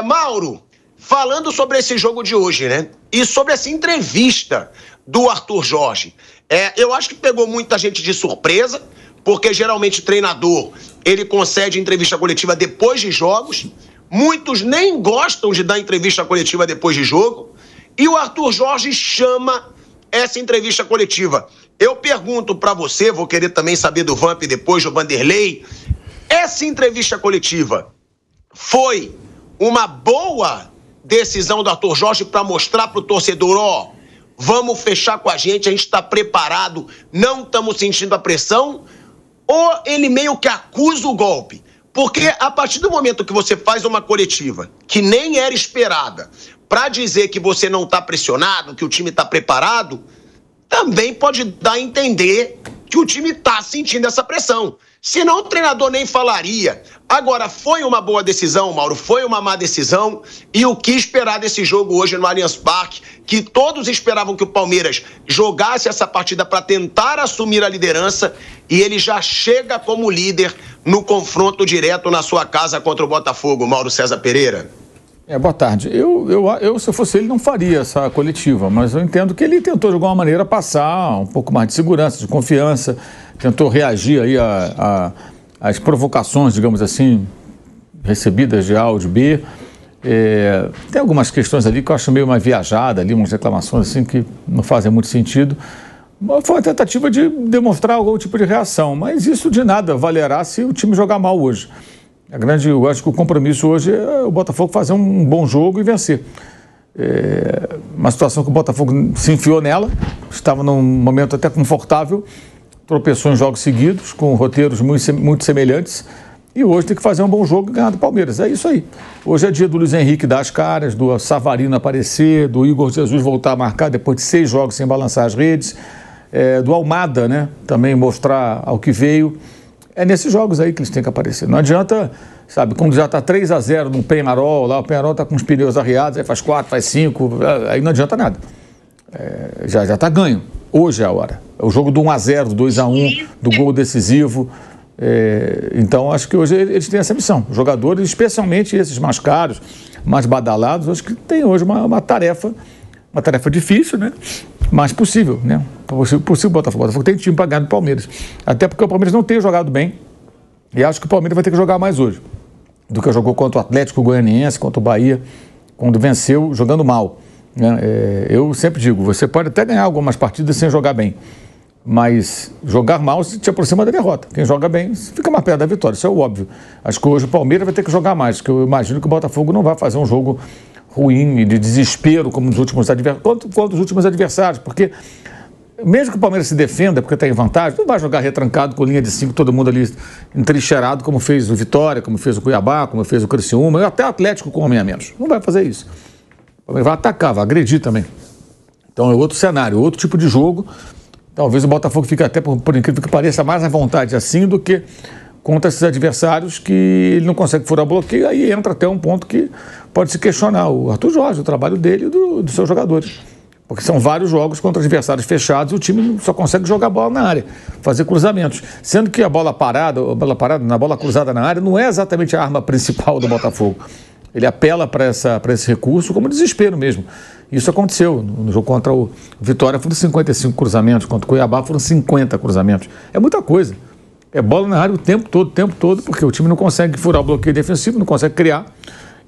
Mauro, falando sobre esse jogo de hoje, né? E sobre essa entrevista do Arthur Jorge. Eu acho que pegou muita gente de surpresa, porque geralmente o treinador, ele concede entrevista coletiva depois de jogos. Muitos nem gostam de dar entrevista coletiva depois de jogo. E o Arthur Jorge chama essa entrevista coletiva. Eu pergunto pra você, vou querer também saber do Vamp depois, do Vanderlei. Essa entrevista coletiva foi uma boa decisão do Arthur Jorge para mostrar pro torcedor, vamos fechar com a gente está preparado, não estamos sentindo a pressão? Ou ele meio que acusa o golpe? Porque a partir do momento que você faz uma coletiva que nem era esperada para dizer que você não está pressionado, que o time está preparado, também pode dar a entender que o time está sentindo essa pressão. Senão o treinador nem falaria. Agora, foi uma boa decisão, Mauro, foi uma má decisão. E o que esperar desse jogo hoje no Allianz Parque, que todos esperavam que o Palmeiras jogasse essa partida para tentar assumir a liderança, e ele já chega como líder no confronto direto na sua casa contra o Botafogo, Mauro César Pereira. Boa tarde. Eu, se eu fosse ele, não faria essa coletiva, mas eu entendo que ele tentou de alguma maneira passar um pouco mais de segurança, de confiança, tentou reagir aí às provocações, digamos assim, recebidas de A ou de B. Tem algumas questões ali que eu acho meio uma viajada ali, umas reclamações assim que não fazem muito sentido. Foi uma tentativa de demonstrar algum tipo de reação, mas isso de nada valerá se o time jogar mal hoje. Eu acho que o compromisso hoje é o Botafogo fazer um bom jogo e vencer. Uma situação que o Botafogo se enfiou nela, estava num momento até confortável, tropeçou em jogos seguidos, com roteiros muito semelhantes, e hoje tem que fazer um bom jogo e ganhar do Palmeiras. É isso aí. Hoje é dia do Luiz Henrique dar as caras, do Savarino aparecer, do Igor Jesus voltar a marcar depois de 6 jogos sem balançar as redes, do Almada, né, também mostrar ao que veio. É nesses jogos aí que eles têm que aparecer. Não adianta, sabe, quando já está 3-0 no Peñarol, lá o Peñarol está com os pneus arriados, aí faz 4, faz 5, aí não adianta nada. Já está ganho. Hoje é a hora. É o jogo do 1-0, do 2-1, do gol decisivo. Então, acho que hoje eles têm essa missão. Os jogadores, especialmente esses mais caros, mais badalados, acho que tem hoje uma tarefa difícil, né? Mas possível, né? Possível Botafogo. O Botafogo tem time para ganhar do Palmeiras. Até porque o Palmeiras não tem jogado bem. E acho que o Palmeiras vai ter que jogar mais hoje do que jogou contra o Atlético Goianiense, contra o Bahia, quando venceu jogando mal, né? Eu sempre digo, você pode até ganhar algumas partidas sem jogar bem, mas jogar mal te aproxima da derrota. Quem joga bem fica mais perto da vitória, isso é o óbvio. Acho que hoje o Palmeiras vai ter que jogar mais, porque eu imagino que o Botafogo não vai fazer um jogo ruim, de desespero, como os últimos adversários, porque mesmo que o Palmeiras se defenda, porque está em vantagem, não vai jogar retrancado com linha de 5, todo mundo ali entrincheirado, como fez o Vitória, como fez o Cuiabá, como fez o Criciúma, até o Atlético com homem a menos. Não vai fazer isso. O Palmeiras vai atacar, vai agredir também. Então é outro cenário, outro tipo de jogo. Talvez o Botafogo fique até, por incrível que pareça, mais à vontade assim do que contra esses adversários que ele não consegue furar bloqueio, aí entra até um ponto que pode se questionar o Arthur Jorge, o trabalho dele e dos seus jogadores. Porque são vários jogos contra adversários fechados e o time só consegue jogar bola na área, fazer cruzamentos. Sendo que a bola parada, na bola cruzada na área, não é exatamente a arma principal do Botafogo. Ele apela para esse recurso como desespero mesmo. Isso aconteceu no jogo contra o Vitória, foram 55 cruzamentos, contra o Cuiabá foram 50 cruzamentos. É muita coisa. É bola na área o tempo todo, porque o time não consegue furar o bloqueio defensivo, não consegue criar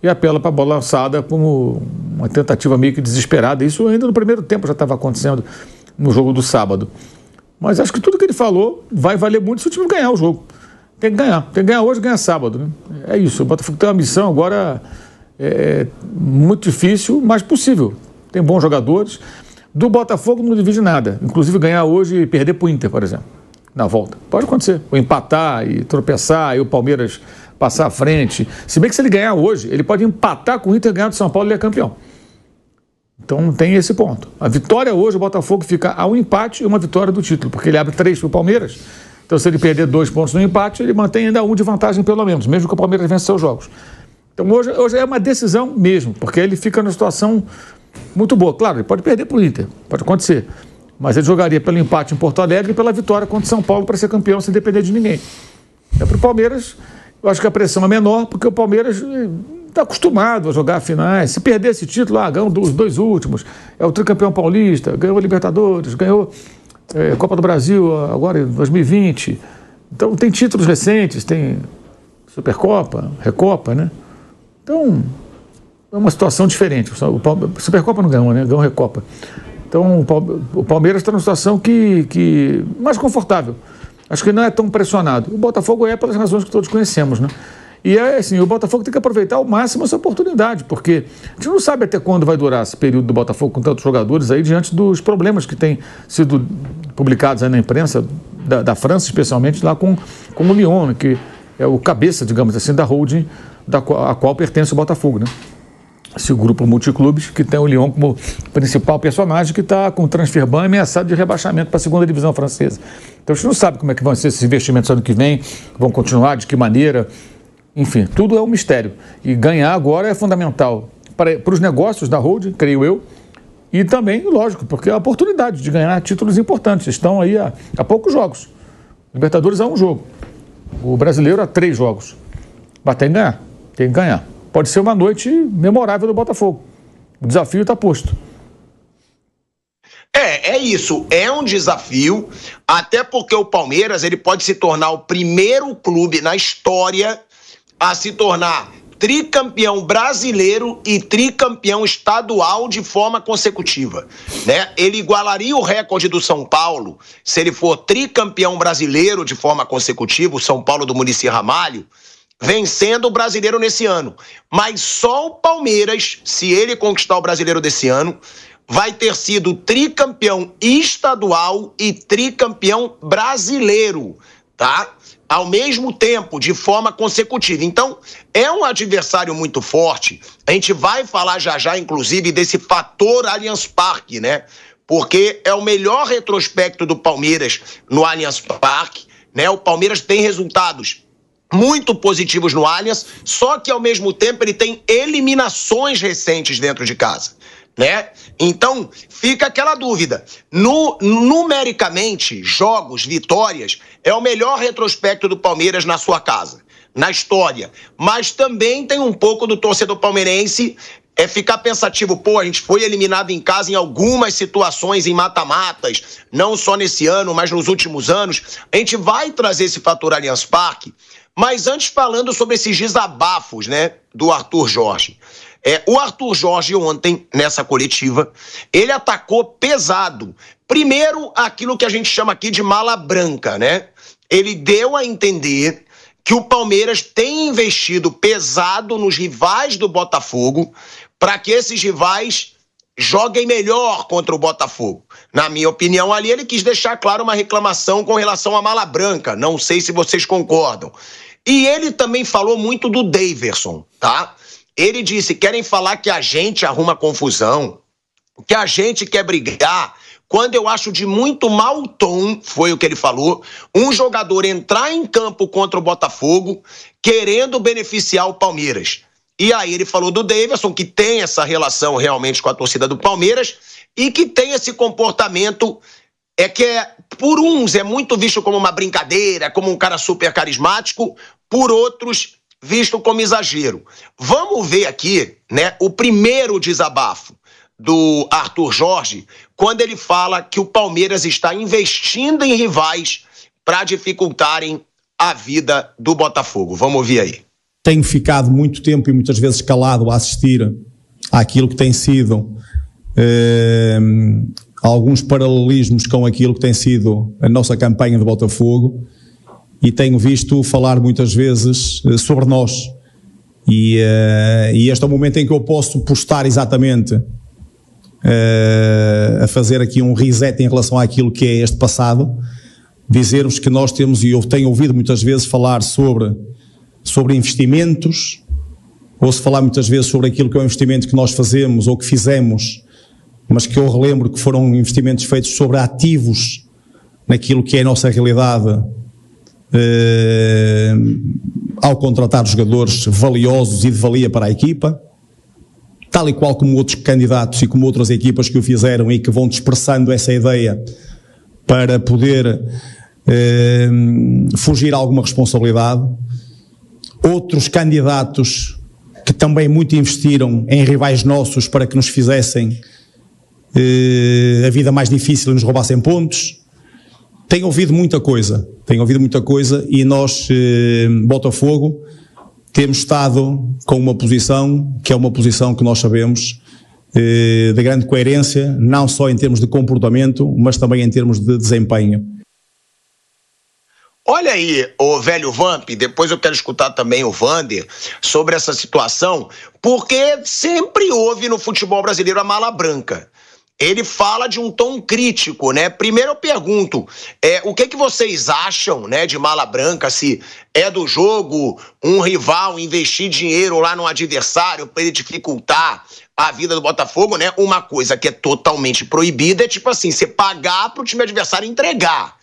e apela para a bola alçada como uma tentativa meio que desesperada. Isso ainda no primeiro tempo já estava acontecendo no jogo do sábado. Mas acho que tudo que ele falou vai valer muito se o time ganhar o jogo. Tem que ganhar hoje e ganhar sábado, né? É isso, o Botafogo tem uma missão agora muito difícil, mas possível. Tem bons jogadores. Do Botafogo não divide nada, inclusive ganhar hoje e perder para o Inter, por exemplo. Na volta. Pode acontecer. Ou empatar e tropeçar e o Palmeiras passar à frente. Se bem que se ele ganhar hoje, ele pode empatar com o Inter e ganhar do São Paulo e ele é campeão. Então tem esse ponto. A vitória hoje, o Botafogo fica a um empate e uma vitória do título, porque ele abre 3 para o Palmeiras. Então se ele perder 2 pontos no empate, ele mantém ainda 1 de vantagem pelo menos, mesmo que o Palmeiras vença seus jogos. Então hoje é uma decisão mesmo, porque ele fica numa situação muito boa. Claro, ele pode perder para o Inter, pode acontecer. Mas ele jogaria pelo empate em Porto Alegre e pela vitória contra o São Paulo para ser campeão sem depender de ninguém. Para o Palmeiras, eu acho que a pressão é menor, porque o Palmeiras está acostumado a jogar finais. Se perder esse título, ganhou os 2 últimos, é o tricampeão paulista, ganhou a Libertadores, ganhou Copa do Brasil agora em 2020. Então tem títulos recentes, tem Supercopa, Recopa, né? Então é uma situação diferente. Supercopa não ganhou, né? Ganhou Recopa. Então o Palmeiras está numa situação que mais confortável. Acho que não é tão pressionado. O Botafogo pelas razões que todos conhecemos, né? E assim, o Botafogo tem que aproveitar ao máximo essa oportunidade, porque a gente não sabe até quando vai durar esse período do Botafogo com tantos jogadores aí, diante dos problemas que têm sido publicados aí na imprensa, da França especialmente, lá com o Lyon, né, que é o cabeça, digamos assim, da holding a qual pertence o Botafogo, né? Esse grupo multiclubes que tem o Lyon como principal personagem, que está com o Transferban ameaçado de rebaixamento para a segunda divisão francesa. Então a gente não sabe como é que vão ser esses investimentos ano que vem, vão continuar, de que maneira. Enfim, tudo é um mistério. E ganhar agora é fundamental para os negócios da holding, creio eu, e também, lógico, porque é a oportunidade de ganhar títulos importantes. Estão aí há poucos jogos. Libertadores é 1 jogo. O Brasileiro há 3 jogos. Mas tem que ganhar. Tem que ganhar. Pode ser uma noite memorável do Botafogo. O desafio está posto. É isso. É um desafio, até porque o Palmeiras ele pode se tornar o primeiro clube na história a se tornar tricampeão brasileiro e tricampeão estadual de forma consecutiva, né? Ele igualaria o recorde do São Paulo se ele for tricampeão brasileiro de forma consecutiva, o São Paulo do Muricy Ramalho, vencendo o brasileiro nesse ano. Mas só o Palmeiras, se ele conquistar o brasileiro desse ano, vai ter sido tricampeão estadual e tricampeão brasileiro, tá? Ao mesmo tempo, de forma consecutiva. Então, é um adversário muito forte. A gente vai falar já, inclusive, desse fator Allianz Parque, né? Porque é o melhor retrospecto do Palmeiras no Allianz Parque, né? O Palmeiras tem resultados muito positivos no Allianz, só que, ao mesmo tempo, ele tem eliminações recentes dentro de casa, né? Então, fica aquela dúvida. Numericamente, jogos, vitórias, é o melhor retrospecto do Palmeiras na sua casa, na história. Mas também tem um pouco do torcedor palmeirense ficar pensativo, a gente foi eliminado em casa em algumas situações, em mata-matas, não só nesse ano, mas nos últimos anos. A gente vai trazer esse fator Allianz Parque, mas antes falando sobre esses desabafos, né, do Arthur Jorge. O Arthur Jorge ontem, nessa coletiva, ele atacou pesado. Primeiro, aquilo que a gente chama aqui de mala branca, né? Ele deu a entender que o Palmeiras tem investido pesado nos rivais do Botafogo para que esses rivais joguem melhor contra o Botafogo. Na minha opinião, ali ele quis deixar claro uma reclamação com relação à mala branca. Não sei se vocês concordam. E ele também falou muito do Daverson, tá? Ele disse, querem falar que a gente arruma confusão, que a gente quer brigar, quando eu acho de muito mau tom, foi o que ele falou, um jogador entrar em campo contra o Botafogo querendo beneficiar o Palmeiras. E aí ele falou do Daverson, que tem essa relação realmente com a torcida do Palmeiras e que tem esse comportamento por uns é muito visto como uma brincadeira, como um cara super carismático, por outros visto como exagero. Vamos ver aqui, né, o primeiro desabafo do Arthur Jorge, quando ele fala que o Palmeiras está investindo em rivais para dificultarem a vida do Botafogo. Vamos ouvir aí. Tenho ficado muito tempo e muitas vezes calado a assistir àquilo que tem sido alguns paralelismos com aquilo que tem sido a nossa campanha de Botafogo, e tenho visto falar muitas vezes sobre nós. E este é o momento em que eu posso postar exatamente a fazer aqui um reset em relação àquilo que é este passado, dizer-vos que nós temos, e eu tenho ouvido muitas vezes falar sobre investimentos, ou se falar muitas vezes sobre aquilo que é o investimento que nós fazemos ou que fizemos, mas que eu relembro que foram investimentos feitos sobre ativos naquilo que é a nossa realidade, ao contratar jogadores valiosos e de valia para a equipa, tal e qual como outros candidatos e como outras equipas que o fizeram e que vão dispersando essa ideia para poder fugir a alguma responsabilidade. Outros candidatos que também muito investiram em rivais nossos para que nos fizessem a vida mais difícil e nos roubassem pontos. Tenho ouvido muita coisa e nós, Botafogo, temos estado com uma posição que é uma posição que nós sabemos de grande coerência, não só em termos de comportamento, mas também em termos de desempenho. Olha aí, o velho Vamp, depois eu quero escutar também o Vander sobre essa situação, porque sempre houve no futebol brasileiro a mala branca. Ele fala de um tom crítico, né? Primeiro eu pergunto, o que vocês acham, né, de mala branca, se é do jogo um rival investir dinheiro lá no adversário para ele dificultar a vida do Botafogo, né? Uma coisa que é totalmente proibida é tipo assim, você pagar para o time adversário entregar.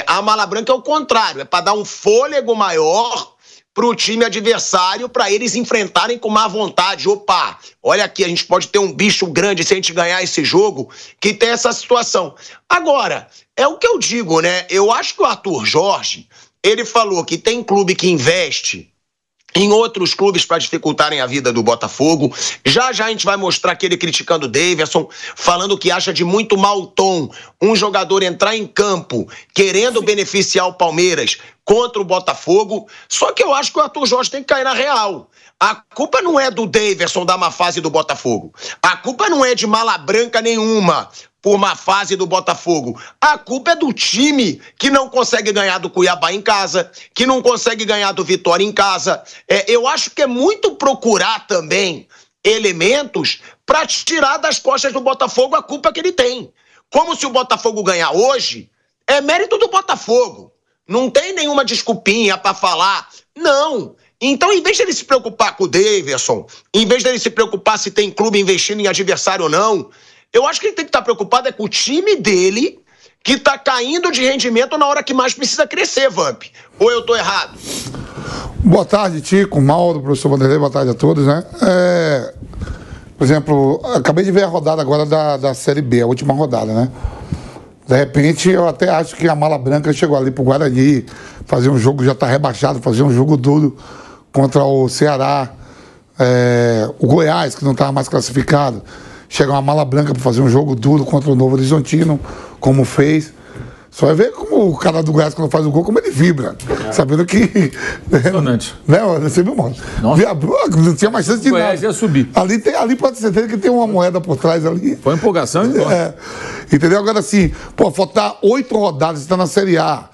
A mala branca é o contrário, é para dar um fôlego maior para o time adversário, para eles enfrentarem com má vontade. Opa, olha aqui, a gente pode ter um bicho grande se a gente ganhar esse jogo, que tem essa situação. Agora, é o que eu digo, né? Eu acho que o Arthur Jorge, ele falou que tem clube que investe em outros clubes para dificultarem a vida do Botafogo. Já a gente vai mostrar aqui ele criticando o Daverson, falando que acha de muito mau tom um jogador entrar em campo querendo beneficiar o Palmeiras contra o Botafogo. Só que eu acho que o Arthur Jorge tem que cair na real. A culpa não é do Daverson da má fase do Botafogo. A culpa não é de mala branca nenhuma por má fase do Botafogo. A culpa é do time que não consegue ganhar do Cuiabá em casa, que não consegue ganhar do Vitória em casa. Eu acho que é muito procurar também elementos para tirar das costas do Botafogo a culpa que ele tem. Como se o Botafogo ganhar hoje, é mérito do Botafogo. Não tem nenhuma desculpinha para falar. Não. Então, em vez de ele se preocupar com o Daverson, em vez de ele se preocupar se tem clube investindo em adversário ou não, eu acho que ele tem que estar preocupado com o time dele, que está caindo de rendimento na hora que mais precisa crescer, Vamp. Ou eu estou errado? Boa tarde, Tico, Mauro, professor Vanderlei, boa tarde a todos, né? Por exemplo, acabei de ver a rodada agora da Série B, a última rodada, né? De repente, eu até acho que a mala branca chegou ali pro Guarani, fazer um jogo, já está rebaixado, fazer um jogo duro contra o Ceará, o Goiás, que não estava mais classificado. Chega uma mala branca para fazer um jogo duro contra o Novo Horizontino, como fez. Só vai ver como o cara do Goiás, quando faz o gol, como ele vibra. Sabendo que... Impressionante. Né, você viu, mano? Não tinha mais chance de nada. O Goiás ia subir. Ali pode ser que tem uma moeda por trás ali. Foi empolgação, então. Entendeu? Agora, assim, faltar 8 rodadas, está na Série A.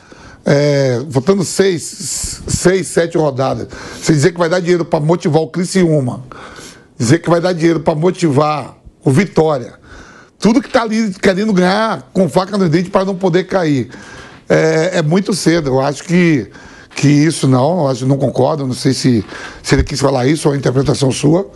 Faltando 6, 7 rodadas. Você dizer que vai dar dinheiro para motivar o Criciúma. Dizer que vai dar dinheiro para motivar o Vitória. Tudo que está ali querendo ganhar com faca no dente para não poder cair. É muito cedo. Eu acho que isso não, não concordo. Não sei se ele quis falar isso ou a interpretação sua.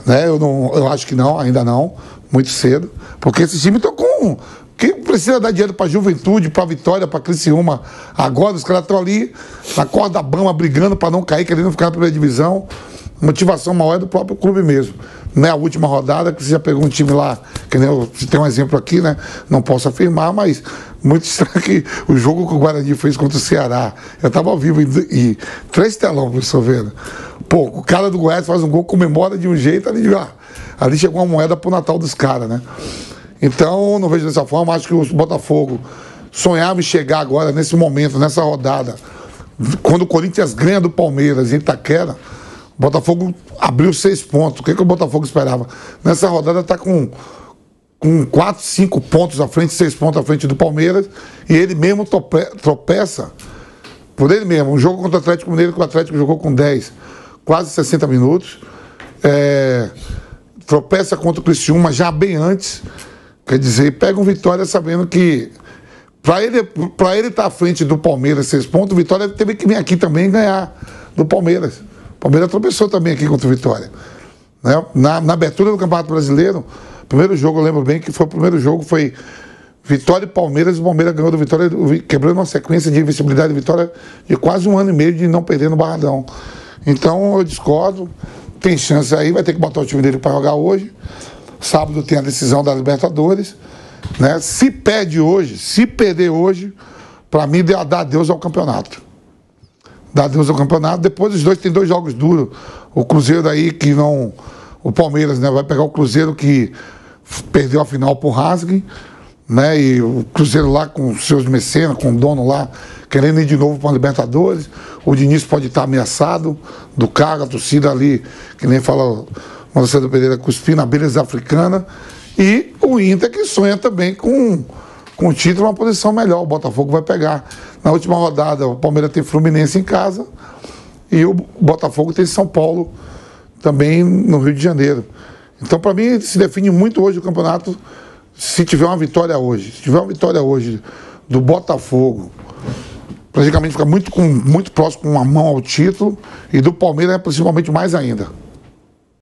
Né? Eu acho que não, ainda não. Muito cedo. Porque esses times estão com... Quem precisa dar dinheiro para Juventude, para Vitória, para Criciúma? Agora os caras estão ali na corda bamba, brigando para não cair, querendo ficar na primeira divisão. Motivação maior é do próprio clube mesmo. Não é a última rodada, que você já pegou um time lá, que nem você tem um exemplo aqui, né? Não posso afirmar, mas muito estranho que o jogo que o Guarani fez contra o Ceará. Eu estava ao vivo e 3 telão, professor Vera. Pô, o cara do Goiás faz um gol, comemora de um jeito, ali chegou uma moeda pro Natal dos caras, né? Então, não vejo dessa forma, acho que o Botafogo sonhava em chegar agora, nesse momento, nessa rodada, quando o Corinthians ganha do Palmeiras em Itaquera. O Botafogo abriu 6 pontos. O que o Botafogo esperava? Nessa rodada está com 4, 5 pontos à frente, 6 pontos à frente do Palmeiras, e ele mesmo tropeça por ele mesmo. Um jogo contra o Atlético Mineiro, que o Atlético jogou com 10, quase 60 minutos. Tropeça contra o Criciúma já bem antes. Quer dizer, pega um Vitória sabendo que para ele estar à frente do Palmeiras 6 pontos, o Vitória teve que vir aqui também ganhar do Palmeiras. O Palmeiras tropeçou também aqui contra o Vitória. Né? Na abertura do Campeonato Brasileiro, primeiro jogo, eu lembro bem que foi o primeiro jogo, foi Vitória e Palmeiras. O Palmeiras ganhou do Vitória, quebrando uma sequência de invencibilidade de Vitória de quase 1 ano e meio de não perder no Barradão. Então eu discordo, tem chance aí, vai ter que botar o time dele para jogar hoje. Sábado tem a decisão da Libertadores. Né? Se perde hoje, se perder hoje, para mim dá adeus ao campeonato. Dá adeus ao campeonato. Depois os dois tem 2 jogos duros. O Cruzeiro aí que não... O Palmeiras, né, vai pegar o Cruzeiro que perdeu a final pro Rasgue, né? E o Cruzeiro lá com seus mecenas, com o dono lá, querendo ir de novo para a Libertadores. O Diniz pode estar ameaçado do cara, a torcida ali, que nem fala o Marcelo Pereira, cuspindo a beleza africana. E o Inter que sonha também com o título, uma posição melhor. O Botafogo vai pegar. Na última rodada, o Palmeiras tem Fluminense em casa e o Botafogo tem São Paulo também no Rio de Janeiro. Então, para mim, se define muito hoje o campeonato se tiver uma vitória hoje. Se tiver uma vitória hoje do Botafogo, praticamente fica muito próximo com uma mão ao título, e do Palmeiras, principalmente, mais ainda.